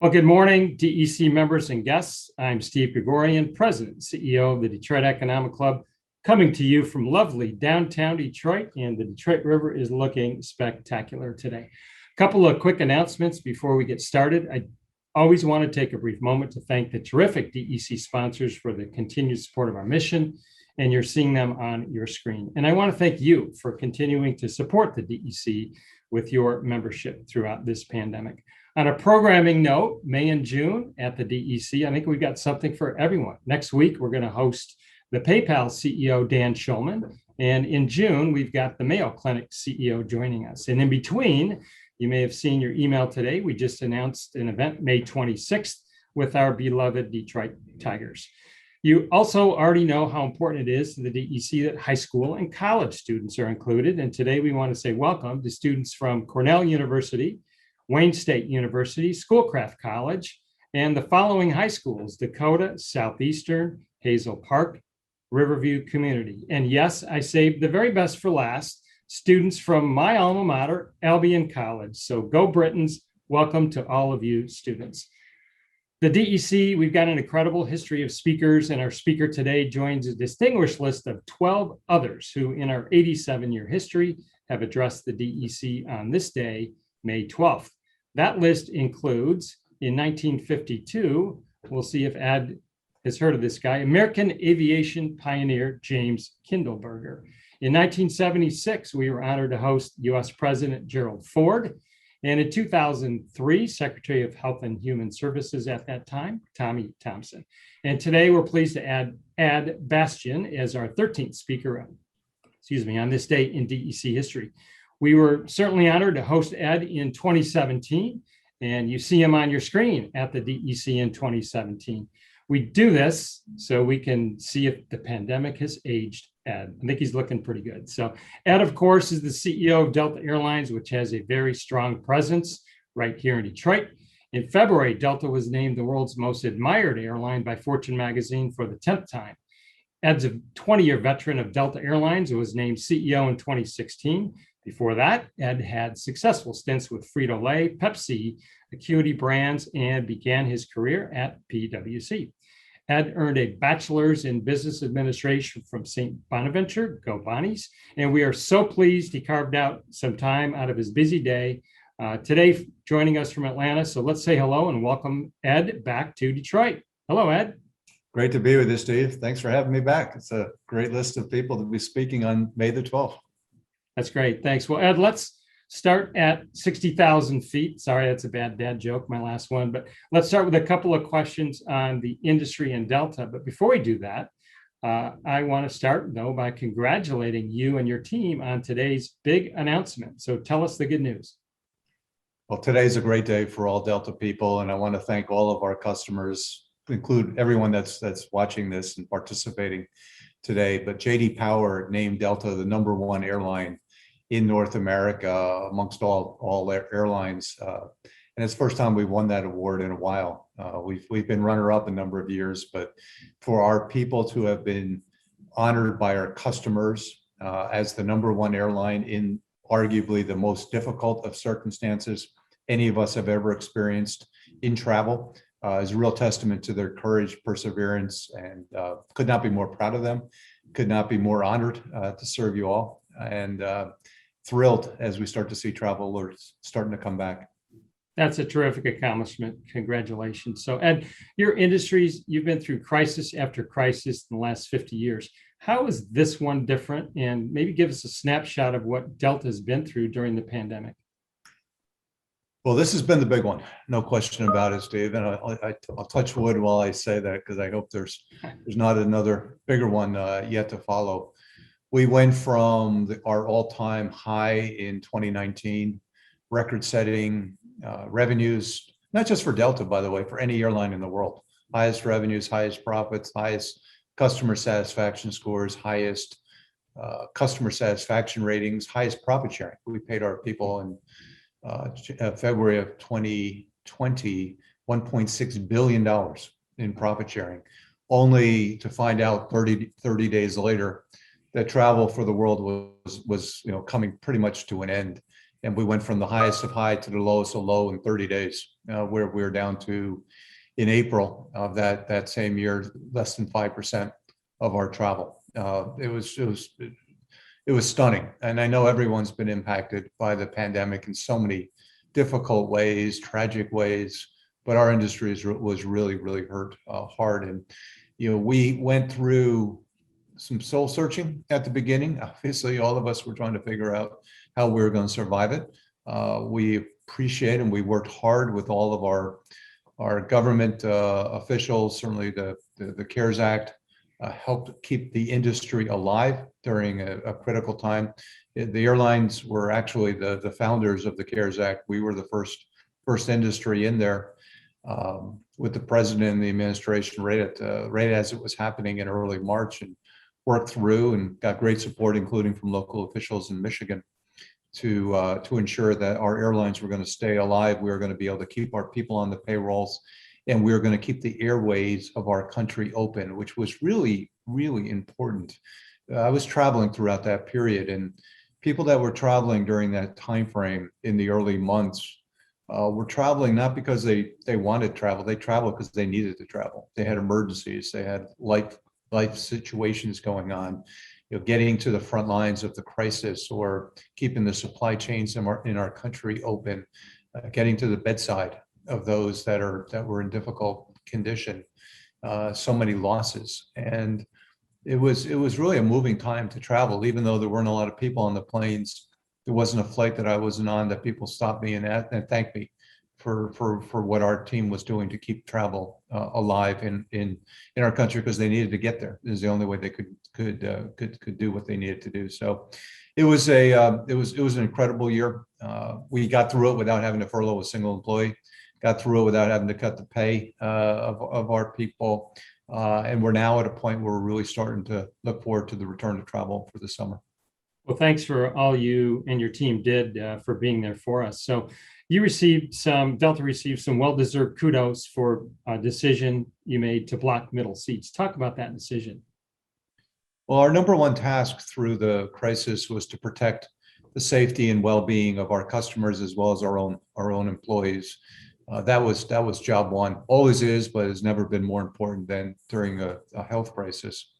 Well, good morning, DEC members and guests. I'm Steve Gregorian, President and CEO of the Detroit Economic Club, coming to you from lovely downtown Detroit, and the Detroit River is looking spectacular today. A couple of quick announcements before we get started. I always want to take a brief moment to thank the terrific DEC sponsors for the continued support of our mission, and you're seeing them on your screen. And I want to thank you for continuing to support the DEC with your membership throughout this pandemic. On a programming note, May and June at the DEC, I think we've got something for everyone. Next week, we're going to host the PayPal CEO, Dan Schulman. And in June, we've got the Mayo Clinic CEO joining us. And in between, you may have seen your email today. We just announced an event May 26th with our beloved Detroit Tigers. You also already know how important it is to the DEC that high school and college students are included. And today we want to say welcome to students from Cornell University, Wayne State University, Schoolcraft College, and the following high schools: Dakota, Southeastern, Hazel Park, Riverview Community. And yes, I saved the very best for last, students from my alma mater, Albion College. So go Britons, welcome to all of you students. The DEC, we've got an incredible history of speakers, and our speaker today joins a distinguished list of 12 others who in our 87-year history have addressed the DEC on this day, May 12th. That list includes, in 1952, we'll see if Ed has heard of this guy, American aviation pioneer James Kindleberger. In 1976, we were honored to host U.S. President Gerald Ford. And in 2003, Secretary of Health and Human Services at that time, Tommy Thompson. And today we're pleased to add Ed Bastian as our 13th speaker, on this day in DEC history. We were certainly honored to host Ed in 2017, and you see him on your screen at the DEC in 2017. We do this so we can see if the pandemic has aged Ed. I think he's looking pretty good. So Ed, of course, is the CEO of Delta Airlines, which has a very strong presence right here in Detroit. In February, Delta was named the world's most admired airline by Fortune magazine for the 10th time. Ed's a 20-year veteran of Delta Airlines and was named CEO in 2016. Before that, Ed had successful stints with Frito-Lay, Pepsi, Acuity Brands, and began his career at PwC. Ed earned a bachelor's in business administration from St. Bonaventure, go Bonnies, and we are so pleased he carved out some time out of his busy day today joining us from Atlanta. So let's say hello and welcome Ed back to Detroit. Hello, Ed. Great to be with you, Steve. Thanks for having me back. It's a great list of people to be speaking on May the 12th. That's great. Thanks. Well, Ed, let's start at 60,000 feet. Sorry, that's a bad dad joke, my last one. But let's start with a couple of questions on the industry and Delta. But before we do that, I want to start, though, by congratulating you and your team on today's big announcement. So tell us the good news. Well, today's a great day for all Delta people, and I want to thank all of our customers, include everyone that's watching this and participating today. But J.D. Power named Delta the #1 airline in North America amongst all airlines, and it's the first time we've won that award in a while. We've been runner-up a number of years, but for our people to have been honored by our customers as the #1 airline in arguably the most difficult of circumstances any of us have ever experienced in travel is a real testament to their courage, perseverance, and could not be more proud of them. Could not be more honored to serve you all, and thrilled as we start to see travel alerts starting to come back. That's a terrific accomplishment. Congratulations. So Ed, your industries, you've been through crisis after crisis in the last 50 years. How is this one different? And maybe give us a snapshot of what Delta has been through during the pandemic. Well, this has been the big one, no question about it, Steve. And I'll touch wood while I say that, because I hope there's not another bigger one yet to follow. We went from our all-time high in 2019, record-setting revenues, not just for Delta, by the way, for any airline in the world. Highest revenues, highest profits, highest customer satisfaction scores, highest customer satisfaction ratings, highest profit sharing. We paid our people in February of 2020, $1.6 billion in profit sharing, only to find out 30 days later that travel for the world was coming pretty much to an end. And we went from the highest of high to the lowest of low in 30 days, where we were down to, in April of that same year, less than 5% of our travel. It was stunning. And I know everyone's been impacted by the pandemic in so many difficult ways, tragic ways, but our industry was really, really hurt hard. And, we went through some soul searching at the beginning. Obviously, all of us were trying to figure out how we were going to survive it. We appreciate and we worked hard with all of our government officials. Certainly the CARES Act helped keep the industry alive during a critical time. The airlines were actually the founders of the CARES Act. We were the first industry in there, with the president and the administration right as it was happening in early March, and worked through and got great support, including from local officials in Michigan, to ensure that our airlines were going to stay alive. We were going to be able to keep our people on the payrolls, and we were going to keep the airways of our country open, which was really, really important. I was traveling throughout that period, and people that were traveling during that time frame in the early months were traveling not because they wanted to travel. They traveled because they needed to travel. They had emergencies. They had life situations going on, getting to the front lines of the crisis, or keeping the supply chains in our country open, getting to the bedside of those that were in difficult condition. So many losses, and it was really a moving time to travel. Even though there weren't a lot of people on the planes, there wasn't a flight that I wasn't on that people stopped me and thanked me for what our team was doing to keep travel alive in our country, because they needed to get there. It was the only way they could do what they needed to do. So it was an incredible year. We got through it without having to furlough a single employee, got through it without having to cut the pay of our people. And we're now at a point where we're really starting to look forward to the return to travel for the summer. Well, thanks for all you and your team did for being there for us. So Delta received some well-deserved kudos for a decision you made to block middle seats. Talk about that decision. Well, our number one task through the crisis was to protect the safety and well-being of our customers, as well as our own employees. That was job one. Always is, but has never been more important than during a health crisis.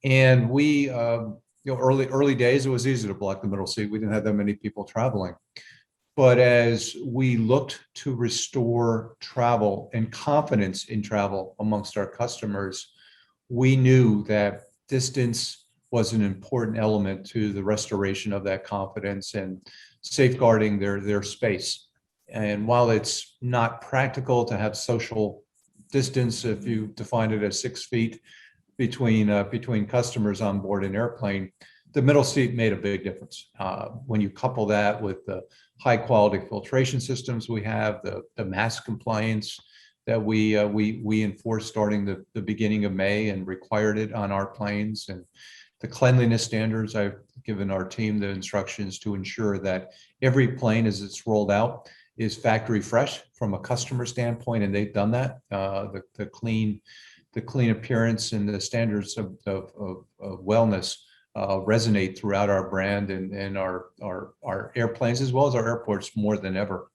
And we, early days, it was easy to block the middle seat. We didn't have that many people traveling. But as we looked to restore travel and confidence in travel amongst our customers, we knew that distance was an important element to the restoration of that confidence and safeguarding their space. And while it's not practical to have social distance, if you define it as 6 feet between customers on board an airplane, the middle seat made a big difference. When you couple that with the high quality filtration systems we have, the mask compliance that we enforced starting the beginning of May and required it on our planes, and the cleanliness standards, I've given our team the instructions to ensure that every plane as it's rolled out is factory fresh from a customer standpoint, and they've done that. The clean appearance and the standards of wellness resonate throughout our brand and our airplanes, as well as our airports, more than ever.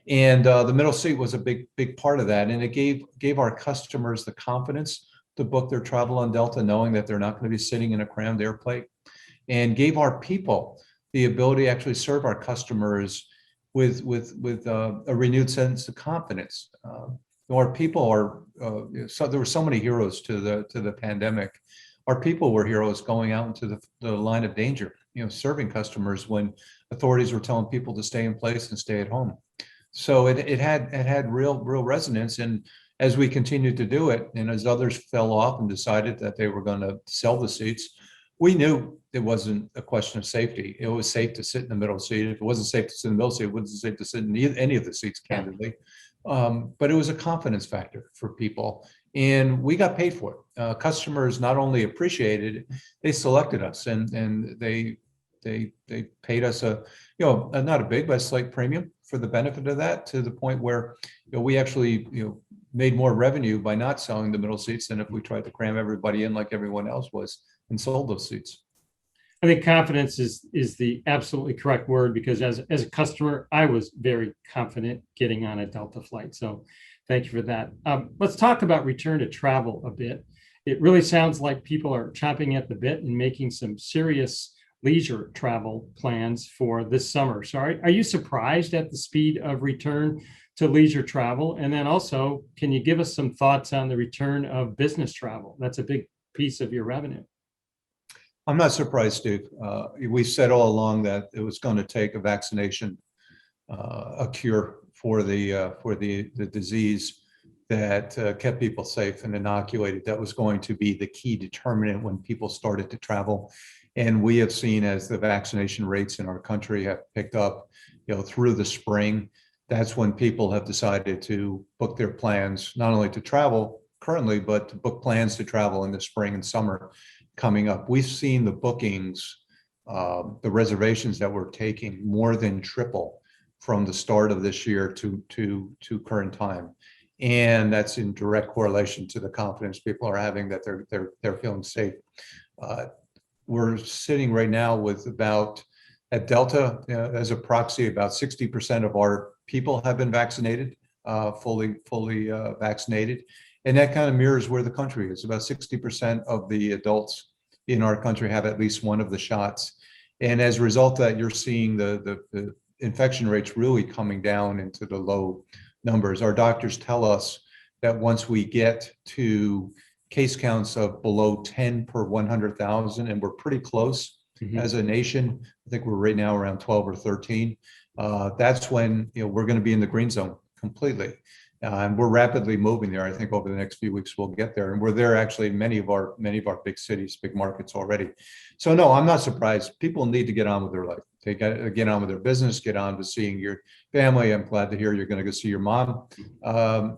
And the middle seat was a big part of that, and it gave our customers the confidence to book their travel on Delta, knowing that they're not going to be sitting in a crammed airplane, and gave our people the ability to actually serve our customers with a renewed sense of confidence. Our people are so there were so many heroes to the pandemic. Our people were heroes going out into the line of danger, serving customers when authorities were telling people to stay in place and stay at home. So it had real resonance. And as we continued to do it, and as others fell off and decided that they were going to sell the seats, we knew it wasn't a question of safety. It was safe to sit in the middle seat. If it wasn't safe to sit in the middle seat, it wasn't safe to sit in any of the seats, candidly. But it was a confidence factor for people, and we got paid for it. Customers not only appreciated it, they selected us, and they paid us not a big but a slight premium for the benefit of that, to the point where we actually made more revenue by not selling the middle seats than if we tried to cram everybody in like everyone else was and sold those seats. I think confidence is the absolutely correct word, because as a customer, I was very confident getting on a Delta flight. So thank you for that. Let's talk about return to travel a bit. It really sounds like people are chomping at the bit and making some serious leisure travel plans for this summer. So are you surprised at the speed of return to leisure travel? And then also, can you give us some thoughts on the return of business travel? That's a big piece of your revenue. I'm not surprised, Steve. We said all along that it was going to take a vaccination, a cure for the disease that kept people safe and inoculated. That was going to be the key determinant when people started to travel. And we have seen, as the vaccination rates in our country have picked up, through the spring, that's when people have decided to book their plans, not only to travel currently, but to book plans to travel in the spring and summer coming up. We've seen the bookings, the reservations that we're taking more than triple from the start of this year to current time. And that's in direct correlation to the confidence people are having that they're feeling safe. We're sitting right now with about, at Delta, as a proxy, about 60% of our people have been vaccinated, fully vaccinated. And that kind of mirrors where the country is. About 60% of the adults in our country have at least one of the shots. And as a result of that, you're seeing the infection rates really coming down into the low numbers. Our doctors tell us that once we get to case counts of below 10 per 100,000, and we're pretty close as a nation, I think we're right now around 12 or 13, that's when we're going to be in the green zone completely. And we're rapidly moving there. I think over the next few weeks we'll get there, and we're there actually in many of our big cities, big markets already. So no, I'm not surprised. People need to get on with their life. They got to get on with their business, get on to seeing your family. I'm glad to hear you're going to go see your mom.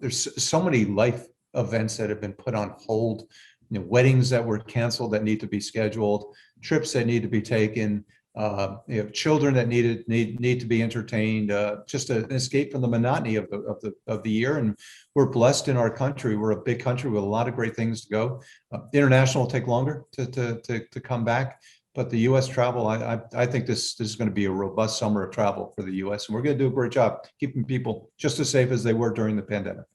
There's so many life events that have been put on hold. Weddings that were canceled that need to be scheduled, trips that need to be taken. Children that need to be entertained, just an escape from the monotony of the year. And we're blessed in our country. We're a big country with a lot of great things to go. International will take longer to come back, but the U.S. travel, I think this is going to be a robust summer of travel for the U.S. and we're going to do a great job keeping people just as safe as they were during the pandemic.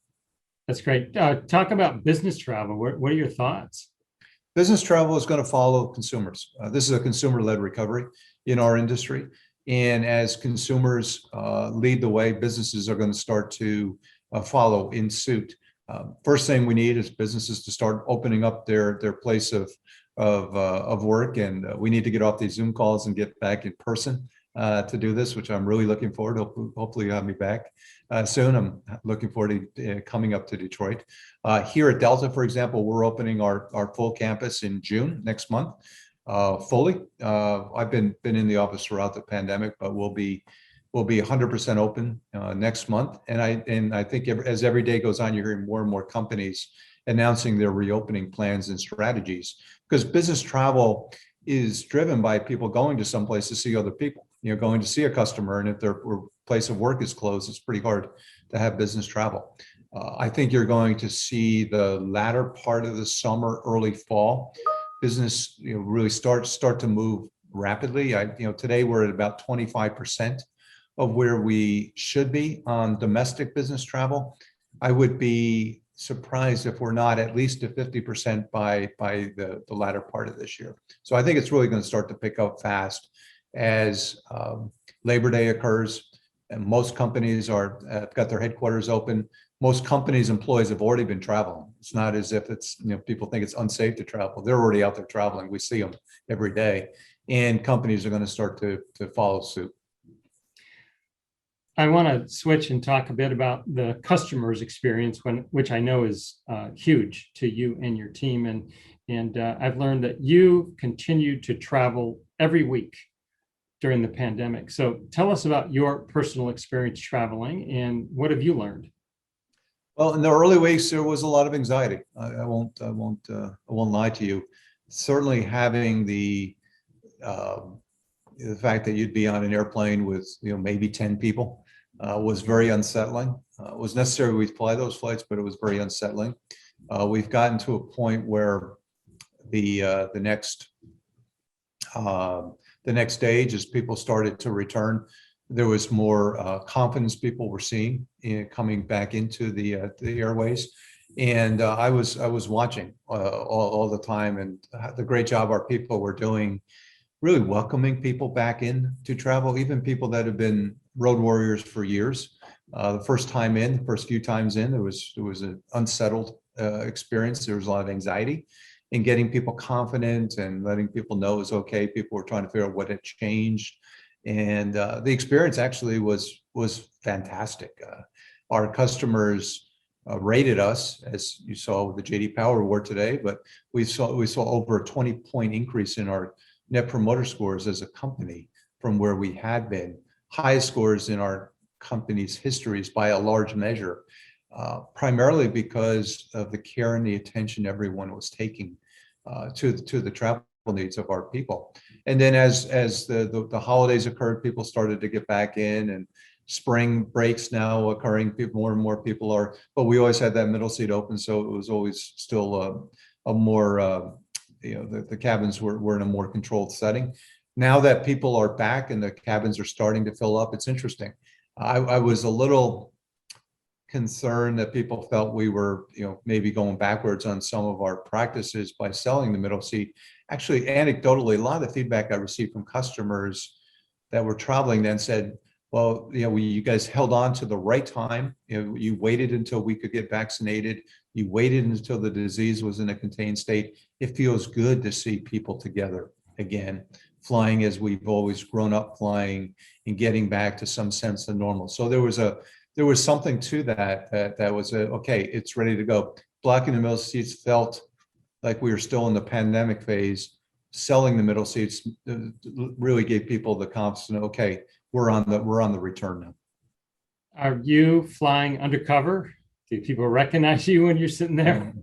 That's great. Talk about business travel. What are your thoughts? Business travel is going to follow consumers. This is a consumer-led recovery in our industry. And as consumers lead the way, businesses are going to start to follow in suit. First thing we need is businesses to start opening up their place of work. And we need to get off these Zoom calls and get back in person to do this, which I'm really looking forward to. Hopefully you'll have me back soon. I'm looking forward to coming up to Detroit. Here at Delta, for example, we're opening our full campus in June next month, fully. I've been in the office throughout the pandemic, but we'll be 100% open next month. And I think as every day goes on, you're hearing more and more companies announcing their reopening plans and strategies, because business travel is driven by people going to someplace to see other people, going to see a customer. And if their place of work is closed, it's pretty hard to have business travel. I think you're going to see the latter part of the summer, early fall, business really start to move rapidly. Today we're at about 25% of where we should be on domestic business travel. I would be surprised if we're not at least at 50% by the latter part of this year. So I think it's really going to start to pick up fast as Labor Day occurs, and most companies have got their headquarters open. Most companies' employees have already been traveling. It's not as if it's, people think it's unsafe to travel. They're already out there traveling. We see them every day, and companies are going to start to follow suit. I want to switch and talk a bit about the customer's experience, which I know is huge to you and your team. And I've learned that you continued to travel every week during the pandemic. So tell us about your personal experience traveling and what have you learned? Well, in the early weeks, there was a lot of anxiety. I won't lie to you. Certainly having the fact that you'd be on an airplane with maybe 10 people was very unsettling. It was necessary we fly those flights, but it was very unsettling. We've gotten to a point where the next The next stage, as people started to return, there was more confidence people were seeing coming back into the airways. And I was watching all the time, and the great job our people were doing, really welcoming people back in to travel, even people that have been road warriors for years. The first few times in, there was an unsettled experience. There was a lot of anxiety in getting people confident and letting people know it was okay. People were trying to figure out what had changed. And the experience actually was fantastic. Our customers rated us, as you saw with the JD Power Award today, but we saw over a 20-point increase in our Net Promoter Scores as a company from where we had been. Highest scores in our company's histories by a large measure, primarily because of the care and the attention everyone was taking to the travel needs of our people. And then as the holidays occurred, people started to get back in, and spring breaks now occurring, more and more people are, but we always had that middle seat open, so it was always still a more the cabins were in a more controlled setting. Now that people are back and the cabins are starting to fill up, it's interesting. I was a little concerned that people felt we were, maybe going backwards on some of our practices by selling the middle seat. Actually, anecdotally, a lot of the feedback I received from customers that were traveling then said, well, you guys held on to the right time. You waited until we could get vaccinated. You waited until the disease was in a contained state. It feels good to see people together again, flying as we've always grown up flying, and getting back to some sense of normal. So there was something to that was okay, it's ready to go. Blocking the middle seats felt like we were still in the pandemic phase. Selling the middle seats really gave people the confidence, okay, we're on the return now. Are you flying undercover? Do people recognize you when you're sitting there?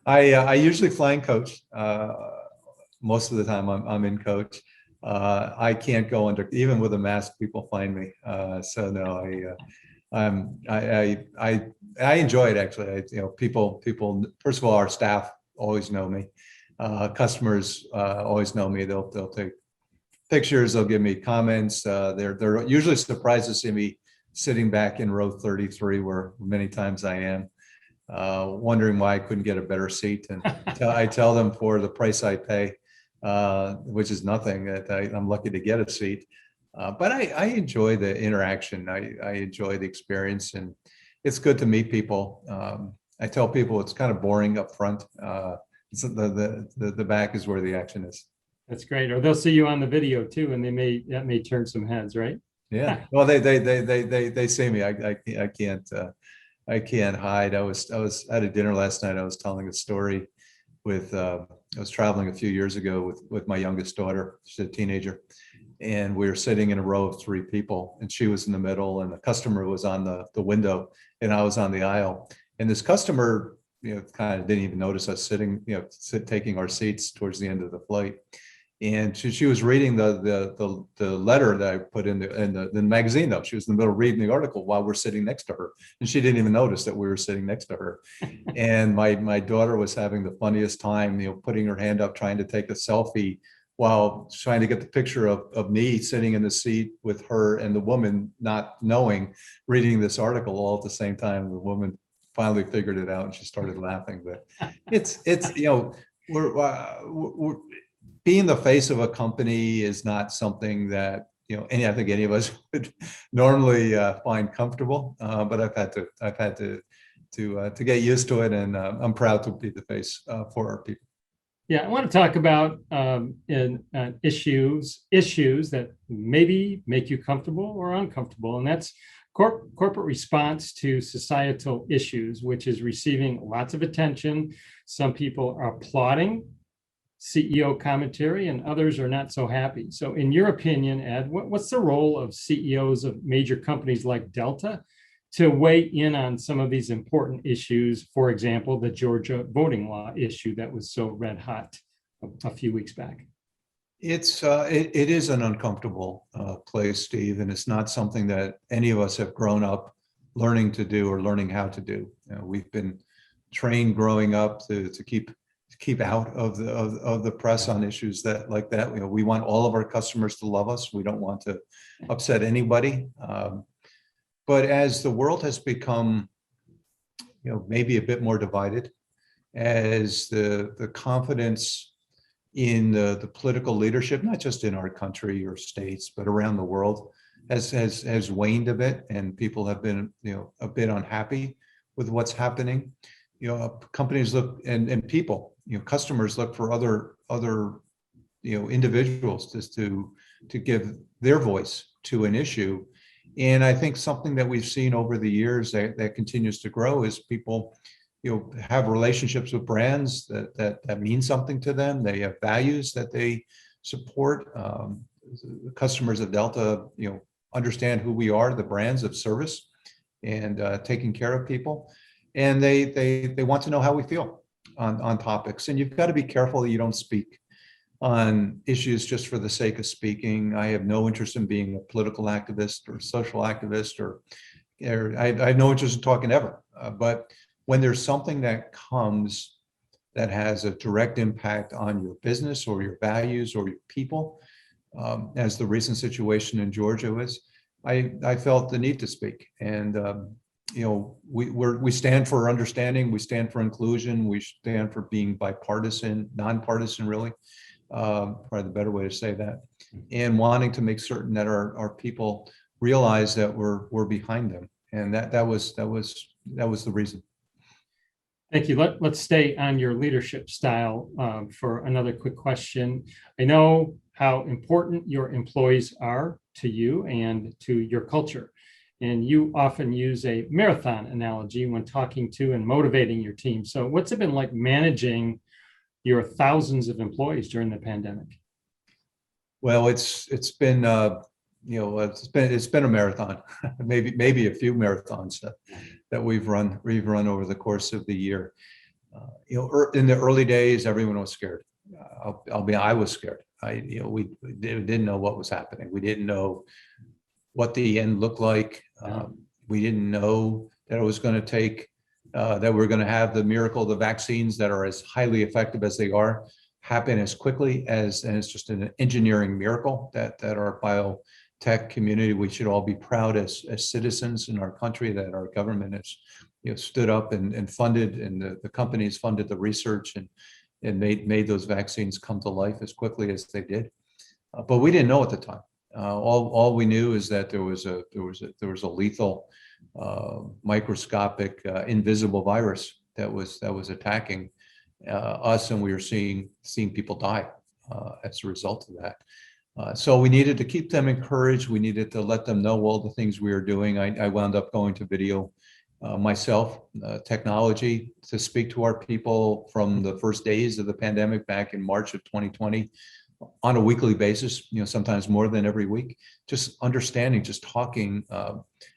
I usually fly in coach. Most of the time I'm in coach. I can't go under, even with a mask, people find me. So no, I enjoy it actually. People, first of all, our staff always know me. Customers always know me. They'll take pictures, they'll give me comments. They're usually surprised to see me sitting back in row 33, where many times I am, wondering why I couldn't get a better seat. And I tell them for the price I pay, which is nothing, that I'm lucky to get a seat. But I enjoy the interaction. I enjoy the experience, and it's good to meet people. I tell people it's kind of boring up front. The back is where the action is. That's great. Or they'll see you on the video too, and that may turn some heads, right? Yeah. Well, they see me. I can't hide. I was at a dinner last night. I was telling a story with I was traveling a few years ago with my youngest daughter. She's a teenager, and we were sitting in a row of 3 people, and she was in the middle, and the customer was on the window, and I was on the aisle. And this customer, kind of didn't even notice us sitting, taking our seats towards the end of the flight. And she was reading the letter that I put in the magazine, though. She was in the middle of reading the article while we're sitting next to her, and she didn't even notice that we were sitting next to her. And my daughter was having the funniest time, putting her hand up, trying to take a selfie while trying to get the picture of me sitting in the seat with her and the woman, not knowing, reading this article all at the same time. The woman finally figured it out, and she started laughing. But it's we're being the face of a company is not something that I think any of us would normally find comfortable. But I've had to get used to it, and I'm proud to be the face for our people. Yeah, I want to talk about issues that maybe make you comfortable or uncomfortable, and that's corporate response to societal issues, which is receiving lots of attention. Some people are applauding CEO commentary, and others are not so happy. So in your opinion, Ed, what's the role of CEOs of major companies like Delta to weigh in on some of these important issues? For example, the Georgia voting law issue that was so red hot a few weeks back. It is an uncomfortable place, Steve, and it's not something that any of us have grown up learning to do or learning how to do. We've been trained growing up to keep out of the press on issues that like that. You know, we want all of our customers to love us. We don't want to upset anybody. But as the world has become, you know, maybe a bit more divided, as the confidence in the political leadership, not just in our country or states, but around the world, has waned a bit, and people have been, you know, a bit unhappy with what's happening. You know, companies look and people, you know, customers look for other you know, individuals just to give their voice to an issue. And I think something that we've seen over the years that continues to grow is people, you know, have relationships with brands that mean something to them. They have values that they support. The customers of Delta, you know, understand who we are, the brands of service and taking care of people. And they want to know how we feel on topics. And you've got to be careful that you don't speak on issues just for the sake of speaking. I have no interest in being a political activist or social activist, or I have no interest in talking ever. But when there's something that comes that has a direct impact on your business or your values or your people, as the recent situation in Georgia was, I felt the need to speak. And you know, we stand for understanding, we stand for inclusion, we stand for being bipartisan, nonpartisan, really, probably the better way to say that, and wanting to make certain that our people realize that we're behind them, and that was the reason. Thank you. Let's stay on your leadership style for another quick question. I know how important your employees are to you and to your culture. And you often use a marathon analogy when talking to and motivating your team. So what's it been like managing your thousands of employees during the pandemic? Well, it's been you know, it's been a marathon, maybe a few marathons that we've run over the course of the year. You know, in the early days, everyone was scared. I was scared. You know, we didn't know what was happening. We didn't know what the end looked like. We didn't know that it was going to take, that we're going to have the miracle, the vaccines that are as highly effective as they are, happen as quickly as, and it's just an engineering miracle that our biotech community, we should all be proud as citizens in our country that our government has, you know, stood up and funded, and the companies funded the research and made those vaccines come to life as quickly as they did. But we didn't know at the time. All we knew is that there was a lethal, microscopic, invisible virus that was attacking us, and we were seeing people die as a result of that. So we needed to keep them encouraged. We needed to let them know all the things we were doing. I wound up going to video myself, technology, to speak to our people from the first days of the pandemic back in March of 2020. On a weekly basis, you know, sometimes more than every week, just understanding, just talking,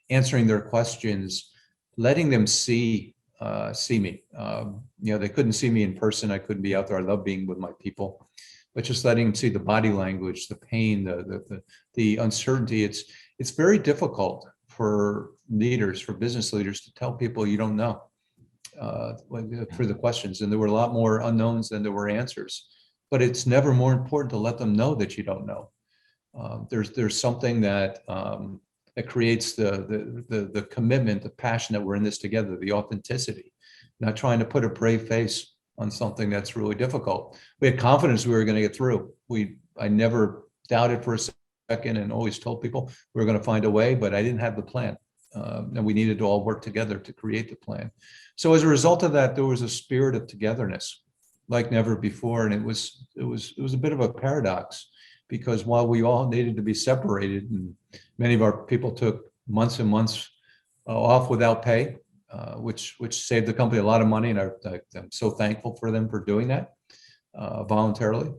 answering their questions, letting them see me. You know, they couldn't see me in person. I couldn't be out there. I love being with my people, but just letting them see the body language, the pain, the uncertainty. It's very difficult for leaders, for business leaders, to tell people you don't know for the questions. And there were a lot more unknowns than there were answers. But it's never more important to let them know that you don't know. There's something that creates the commitment, the passion that we're in this together, the authenticity, not trying to put a brave face on something that's really difficult. We had confidence we were going to get through. I never doubted for a second, and always told people we were going to find a way, but I didn't have the plan. And we needed to all work together to create the plan. So as a result of that, there was a spirit of togetherness like never before. And it was a bit of a paradox, because while we all needed to be separated, and many of our people took months and months off without pay, which saved the company a lot of money, and I'm so thankful for them for doing that voluntarily.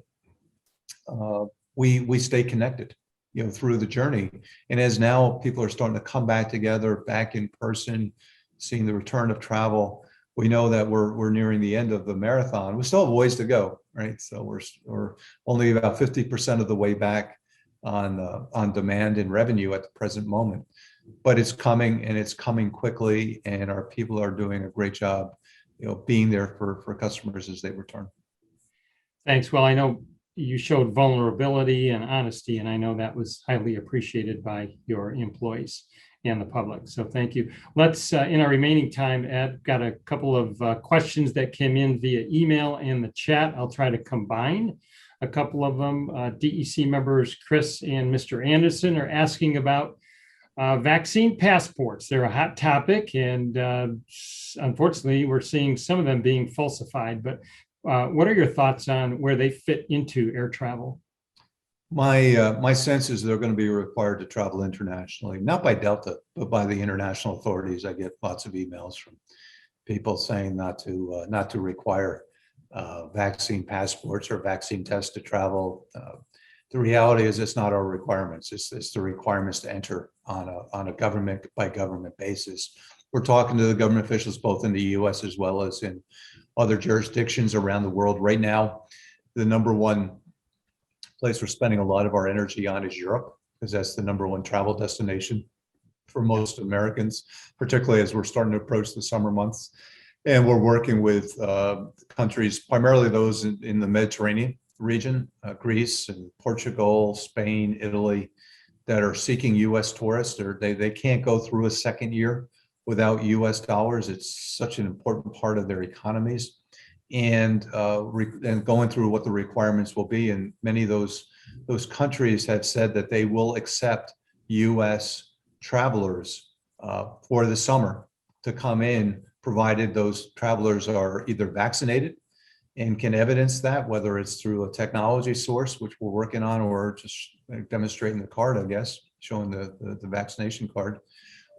We stay connected, you know, through the journey. And as now people are starting to come back together, back in person, seeing the return of travel, we know that we're nearing the end of the marathon. We still have a ways to go, right? So we're only about 50% of the way back on demand and revenue at the present moment, but it's coming, and it's coming quickly, and our people are doing a great job, you know, being there for customers as they return. Thanks. Well, I know you showed vulnerability and honesty, and I know that was highly appreciated by your employees and the public. So thank you. Let's, in our remaining time, Ed, got a couple of questions that came in via email and the chat. I'll try to combine a couple of them. DEC members Chris and Mr. Anderson are asking about vaccine passports. They're a hot topic, and unfortunately, we're seeing some of them being falsified. But what are your thoughts on where they fit into air travel? My sense is they're going to be required to travel internationally, not by Delta, but by the international authorities. I get lots of emails from people saying not to require vaccine passports or vaccine tests to travel. The reality is it's not our requirements. It's the requirements to enter on a government by government basis. We're talking to the government officials both in the U.S. as well as in other jurisdictions around the world. Right now, the number one place we're spending a lot of our energy on is Europe, because that's the number one travel destination for most Americans, particularly as we're starting to approach the summer months. And we're working with countries, primarily those in the Mediterranean region, Greece and Portugal, Spain, Italy, that are seeking U.S. tourists. They can't go through a second year without U.S. dollars. It's such an important part of their economies. And going through what the requirements will be. And many of those countries have said that they will accept U.S. travelers for the summer to come in, provided those travelers are either vaccinated and can evidence that, whether it's through a technology source, which we're working on, or just demonstrating the card, I guess, showing the vaccination card,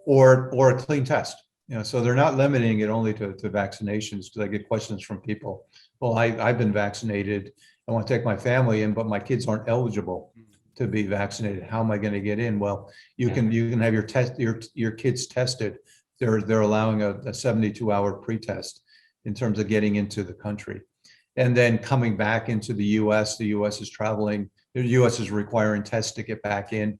or a clean test. So they're not limiting it only to vaccinations, because I get questions from people. Well, I've been vaccinated. I want to take my family in, but my kids aren't eligible to be vaccinated. How am I going to get in? Well, you can have your kids tested. They're allowing a 72-hour pre-test in terms of getting into the country. And then coming back into the U.S., the U.S. is requiring tests to get back in.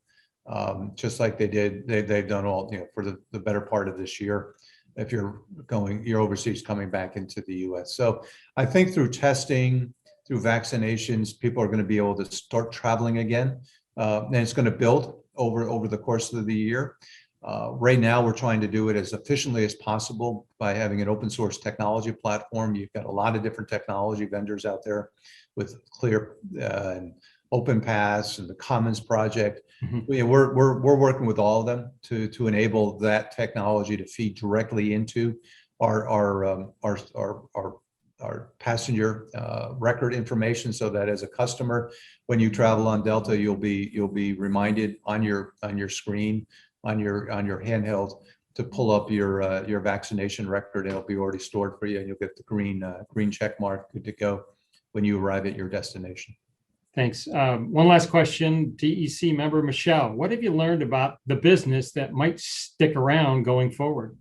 Just like they've done all, for the better part of this year. If you're overseas coming back into the U.S. So I think through testing, through vaccinations, people are going to be able to start traveling again. And it's going to build over the course of the year. Right now, we're trying to do it as efficiently as possible by having an open source technology platform. You've got a lot of different technology vendors out there with Clear and OpenPass and the Commons project. Mm-hmm. We're working with all of them to enable that technology to feed directly into our passenger record information, so that as a customer, when you travel on Delta, you'll be reminded on your screen, on your handheld, to pull up your vaccination record. It'll be already stored for you, and you'll get the green check mark, good to go when you arrive at your destination. Thanks. One last question, DEC member Michelle, what have you learned about the business that might stick around going forward?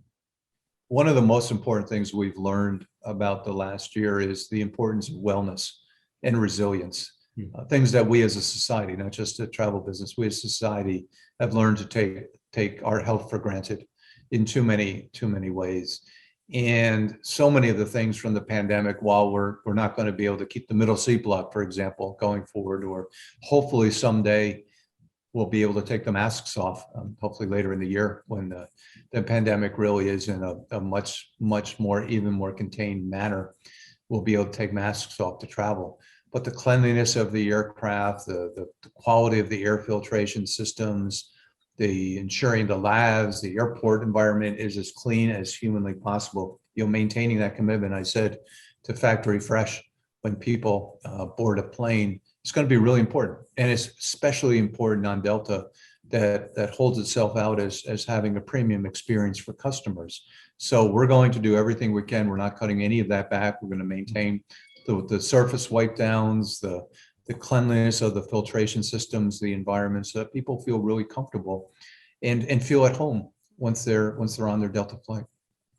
One of the most important things we've learned about the last year is the importance of wellness and resilience. Things that we as a society, not just the travel business, we as a society have learned to take our health for granted in too many ways. And so many of the things from the pandemic, while we're not going to be able to keep the middle seat block, for example, going forward, or hopefully someday we'll be able to take the masks off, hopefully later in the year when the pandemic really is in a much more, even more contained manner, we'll be able to take masks off to travel. But the cleanliness of the aircraft, the quality of the air filtration systems, the ensuring the labs, the airport environment is as clean as humanly possible. Maintaining that commitment, I said, to factory fresh when people board a plane, it's going to be really important. And it's especially important on Delta that holds itself out as having a premium experience for customers. So we're going to do everything we can. We're not cutting any of that back. We're going to maintain the surface wipe downs, the cleanliness of the filtration systems, the environment, so that people feel really comfortable and feel at home once they're on their Delta flight.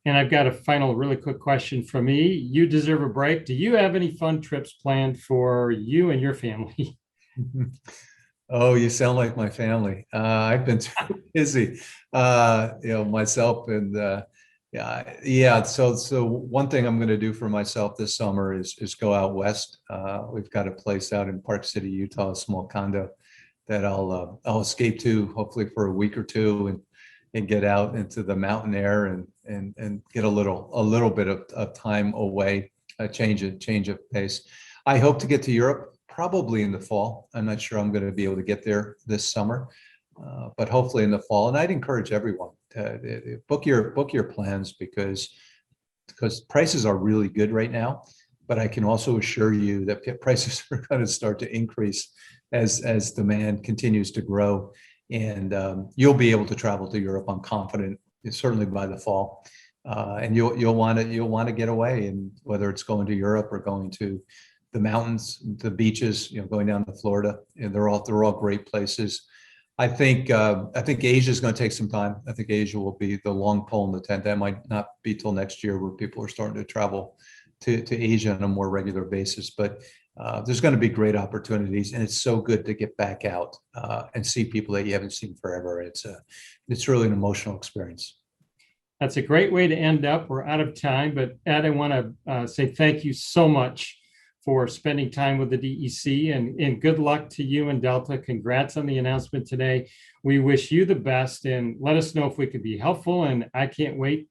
And I've got a final really quick question from me. You deserve a break. Do you have any fun trips planned for you and your family? Oh, you sound like my family. I've been too busy, myself and Yeah. So one thing I'm going to do for myself this summer is go out west. We've got a place out in Park City, Utah, a small condo that I'll escape to hopefully for a week or two and get out into the mountain air and get a little bit of time away, a change of pace. I hope to get to Europe probably in the fall. I'm not sure I'm going to be able to get there this summer, but hopefully in the fall. And I'd encourage everyone to book your plans because prices are really good right now. But I can also assure you that prices are going to start to increase as demand continues to grow, and you'll be able to travel to Europe. I'm confident, certainly by the fall, and you'll want to get away, and whether it's going to Europe or going to the mountains, the beaches, going down to Florida, and they're all great places. I think Asia is going to take some time. I think Asia will be the long pole in the tent. That might not be till next year where people are starting to travel to Asia on a more regular basis. But there's going to be great opportunities, and it's so good to get back out and see people that you haven't seen forever. It's really an emotional experience. That's a great way to end up. We're out of time, but Ed, I want to say thank you so much for spending time with the DEC, and good luck to you and Delta. Congrats on the announcement today. We wish you the best, and let us know if we could be helpful. And I can't wait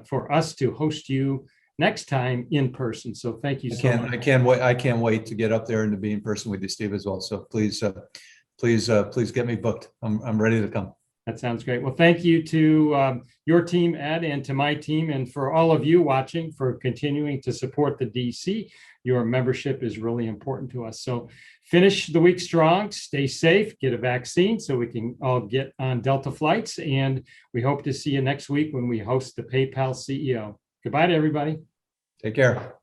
for us to host you next time in person. So thank you so much. I can't wait to get up there and to be in person with you, Steve, as well. So please get me booked. I'm ready to come. That sounds great. Well, thank you to your team, Ed, and to my team, and for all of you watching for continuing to support the DC. Your membership is really important to us. So finish the week strong, stay safe, get a vaccine so we can all get on Delta flights. And we hope to see you next week when we host the PayPal CEO. Goodbye to everybody. Take care.